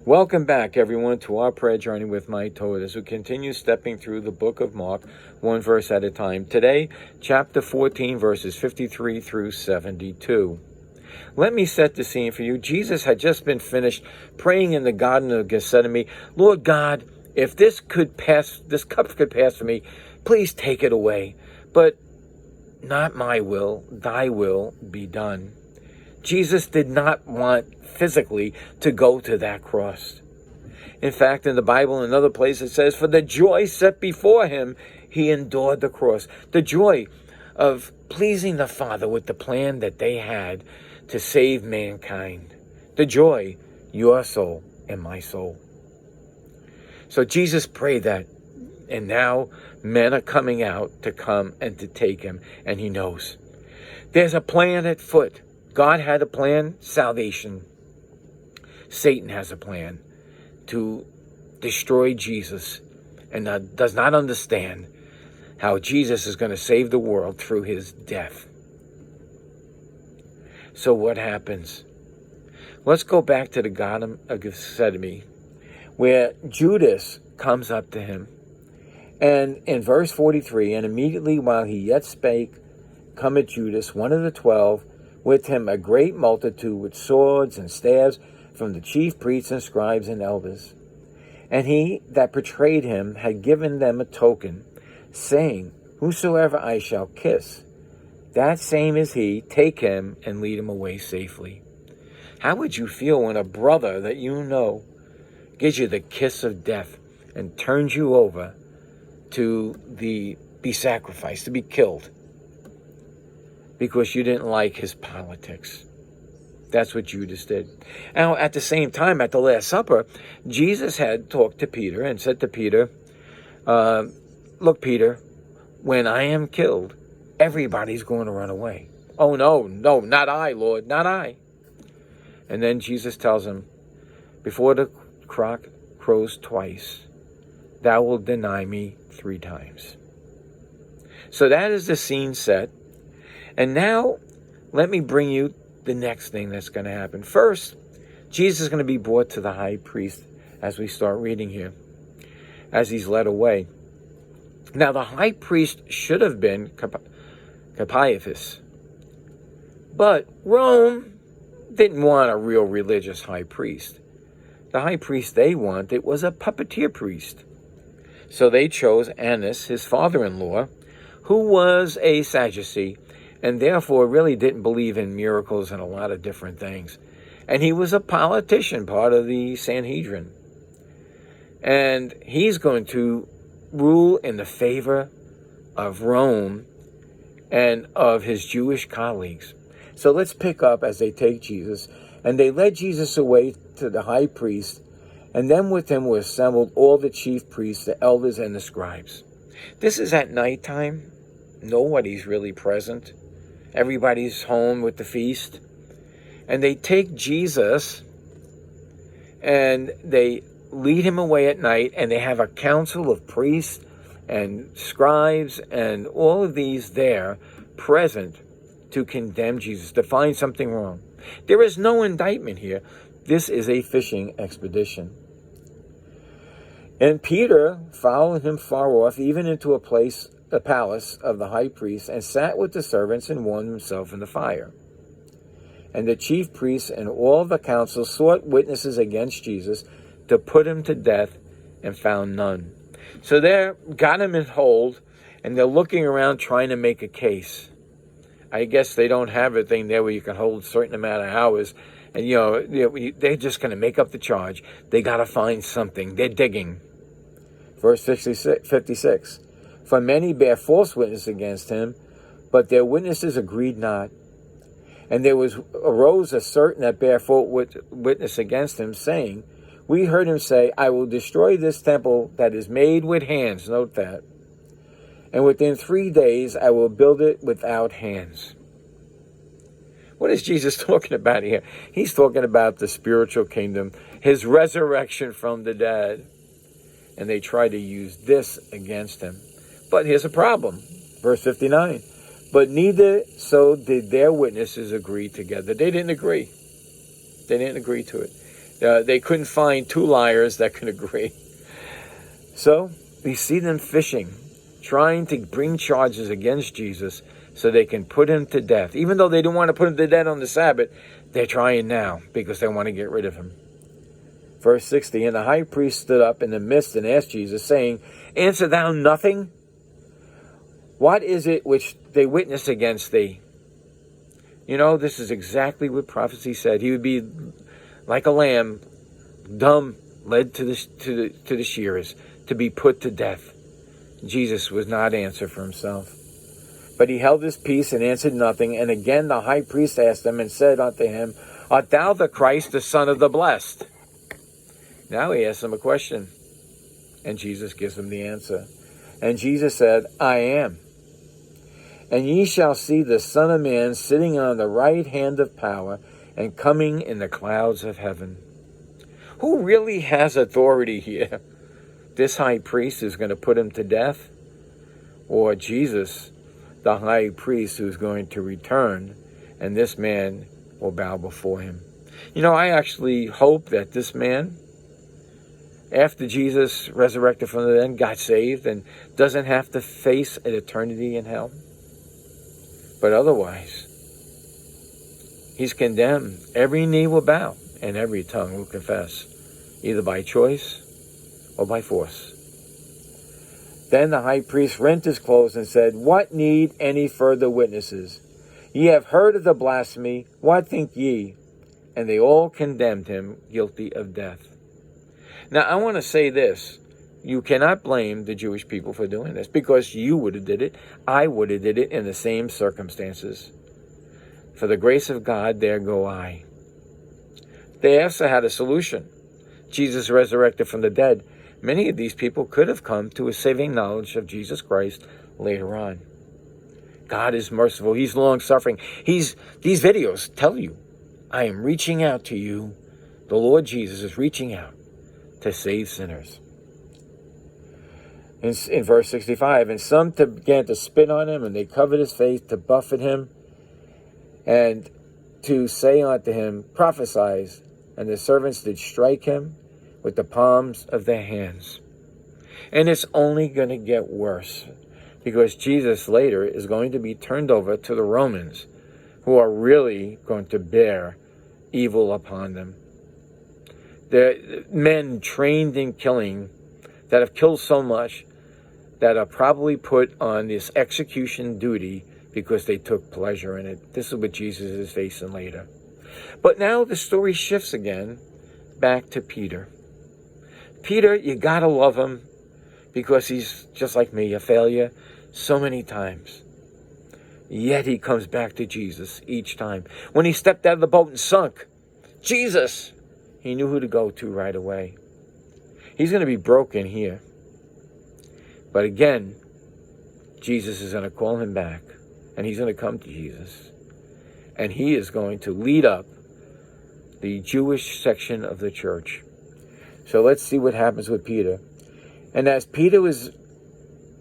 Welcome back, everyone, to our prayer journey with my Torah as we continue stepping through the book of Mark, one verse at a time. Today, chapter 14, verses 53 through 72. Let me set the scene for you. Jesus had just been finished praying in the Garden of Gethsemane. Lord God, if this cup could pass for me, please take it away. But not my will, thy will be done. Jesus did not want physically to go to that cross. In fact, in the Bible, in another place, it says, for the joy set before him, he endured the cross. The joy of pleasing the Father with the plan that they had to save mankind. The joy, your soul and my soul. So Jesus prayed that, and now men are coming out to come and to take him, and he knows. There's a plan at foot. God had a plan, salvation. Satan has a plan to destroy Jesus and does not understand how Jesus is going to save the world through his death. So what happens? Let's go back to the Garden of Gethsemane, where Judas comes up to him. And in verse 43, and immediately while he yet spake, cometh Judas, one of the 12, with him a great multitude with swords and staves from the chief priests and scribes and elders. And he that betrayed him had given them a token, saying, whosoever I shall kiss, that same is he, take him and lead him away safely. How would you feel when a brother that you know gives you the kiss of death and turns you over to be sacrificed, to be killed, because you didn't like his politics? That's what Judas did. Now, at the same time, at the Last Supper, Jesus had talked to Peter and said to Peter, look, Peter, when I am killed, everybody's going to run away. Oh, no, not I, Lord, not I. And then Jesus tells him, before the cock crows twice, thou wilt deny me 3 times. So that is the scene set. And now, let me bring you the next thing that's going to happen. First, Jesus is going to be brought to the high priest as we start reading here, as he's led away. Now, the high priest should have been Caiaphas, but Rome didn't want a real religious high priest. The high priest they wanted was a puppeteer priest. So they chose Annas, his father-in-law, who was a Sadducee, and therefore really didn't believe in miracles and a lot of different things. And he was a politician, part of the Sanhedrin. And he's going to rule in the favor of Rome and of his Jewish colleagues. So let's pick up as they take Jesus. And they led Jesus away to the high priest, and then with him were assembled all the chief priests, the elders, and the scribes. This is at nighttime. Nobody's really present. Everybody's home with the feast. And they take Jesus and they lead him away at night, and they have a council of priests and scribes and all of these there present to condemn Jesus, to find something wrong. There is no indictment here. This is a fishing expedition. And Peter followed him far off, even into the palace of the high priest, and sat with the servants and warmed himself in the fire. And the chief priests and all the council sought witnesses against Jesus to put him to death, and found none. So they got him in hold, and they're looking around trying to make a case. I guess they don't have a thing there where you can hold a certain amount of hours, and they're just going to make up the charge. They got to find something. They're digging. Verse 56. For many bear false witness against him, but their witnesses agreed not. And there arose a certain that bare false witness against him, saying, we heard him say, I will destroy this temple that is made with hands. Note that. And within 3 days I will build it without hands. What is Jesus talking about here? He's talking about the spiritual kingdom, his resurrection from the dead. And they try to use this against him. But here's a problem. Verse 59. But neither so did their witnesses agree together. They didn't agree. They didn't agree to it. They couldn't find two liars that could agree. So we see them fishing, trying to bring charges against Jesus so they can put him to death. Even though they don't want to put him to death on the Sabbath, they're trying now because they want to get rid of him. Verse 60, and the high priest stood up in the midst and asked Jesus, saying, answer thou nothing? What is it which they witness against thee? You know, this is exactly what prophecy said. He would be like a lamb, dumb, led to the shearers, to be put to death. Jesus was not answer for himself. But he held his peace and answered nothing. And again the high priest asked him and said unto him, art thou the Christ, the Son of the Blessed? Now he asks him a question. And Jesus gives him the answer. And Jesus said, I am. And ye shall see the Son of Man sitting on the right hand of power and coming in the clouds of heaven. Who really has authority here? This high priest is going to put him to death? Or Jesus, the high priest who's going to return, and this man will bow before him? You know, I actually hope that this man, after Jesus resurrected from the dead, got saved and doesn't have to face an eternity in hell. But otherwise, he's condemned. Every knee will bow and every tongue will confess, either by choice or by force. Then the high priest rent his clothes and said, what need any further witnesses? Ye have heard of the blasphemy. What think ye? And they all condemned him guilty of death. Now, I want to say this. You cannot blame the Jewish people for doing this, because you would have did it. I would have did it in the same circumstances. For the grace of God, there go I. They also had a solution. Jesus resurrected from the dead. Many of these people could have come to a saving knowledge of Jesus Christ later on. God is merciful. He's long-suffering. These videos tell you, I am reaching out to you. The Lord Jesus is reaching out to save sinners. In verse 65, and some began to spit on him, and they covered his face to buffet him, and to say unto him, prophesy. And the servants did strike him with the palms of their hands. And it's only going to get worse, because Jesus later is going to be turned over to the Romans, who are really going to bear evil upon them. The men trained in killing, that have killed so much, that are probably put on this execution duty because they took pleasure in it. This is what Jesus is facing later. But now the story shifts again back to Peter. Peter, you gotta love him, because he's just like me, a failure so many times. Yet he comes back to Jesus each time. When he stepped out of the boat and sunk, Jesus, he knew who to go to right away. He's going to be broken here. But again, Jesus is going to call him back, and he's going to come to Jesus. And he is going to lead up the Jewish section of the church. So let's see what happens with Peter. And as Peter was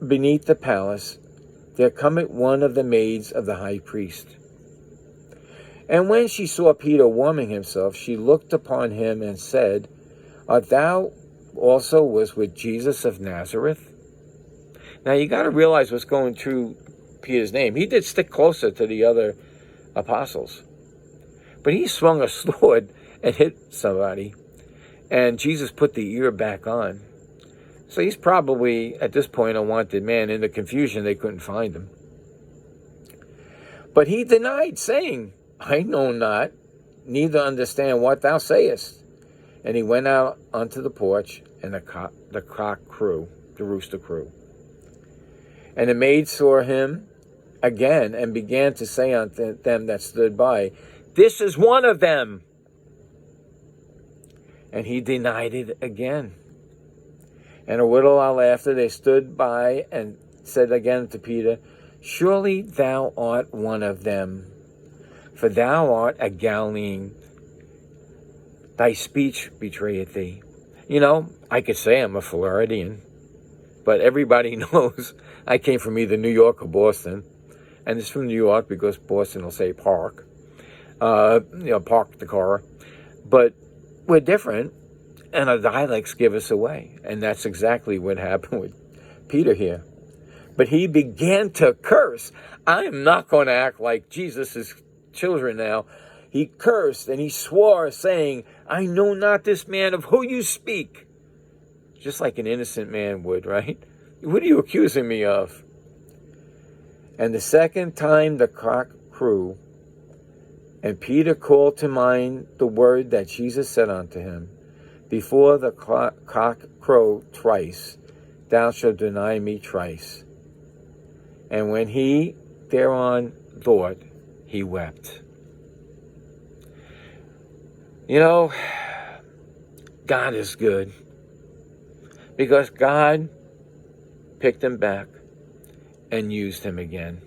beneath the palace, there cometh one of the maids of the high priest. And when she saw Peter warming himself, she looked upon him and said, art thou also was with Jesus of Nazareth? Now you got to realize what's going through Peter's name. He did stick closer to the other apostles. But he swung a sword and hit somebody. And Jesus put the ear back on. So he's probably, at this point, a wanted man. In the confusion, they couldn't find him. But he denied, saying, I know not, neither understand what thou sayest. And he went out unto the porch, and the cock crew, the rooster crew. And the maid saw him again, and began to say unto them that stood by, this is one of them. And he denied it again. And a little while after they stood by and said again to Peter, surely thou art one of them, for thou art a Galilean. Thy speech betrayeth thee. You know, I could say I'm a Floridian, but everybody knows I came from either New York or Boston. And it's from New York because Boston will say park. Park the car. But we're different, and our dialects give us away. And that's exactly what happened with Peter here. But he began to curse. I am not going to act like Jesus' children now. He cursed and he swore, saying, I know not this man of who you speak. Just like an innocent man would, right? What are you accusing me of? And the second time the cock crew, and Peter called to mind the word that Jesus said unto him, before the cock crow thrice, thou shalt deny me thrice. And when he thereon thought, he wept. You know, God is good, because God picked him back and used him again.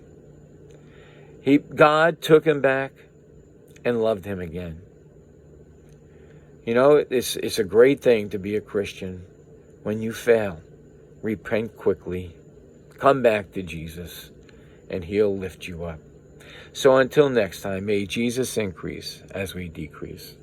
God took him back and loved him again. You know, it's a great thing to be a Christian. When you fail, repent quickly, come back to Jesus, and he'll lift you up. So until next time, may Jesus increase as we decrease.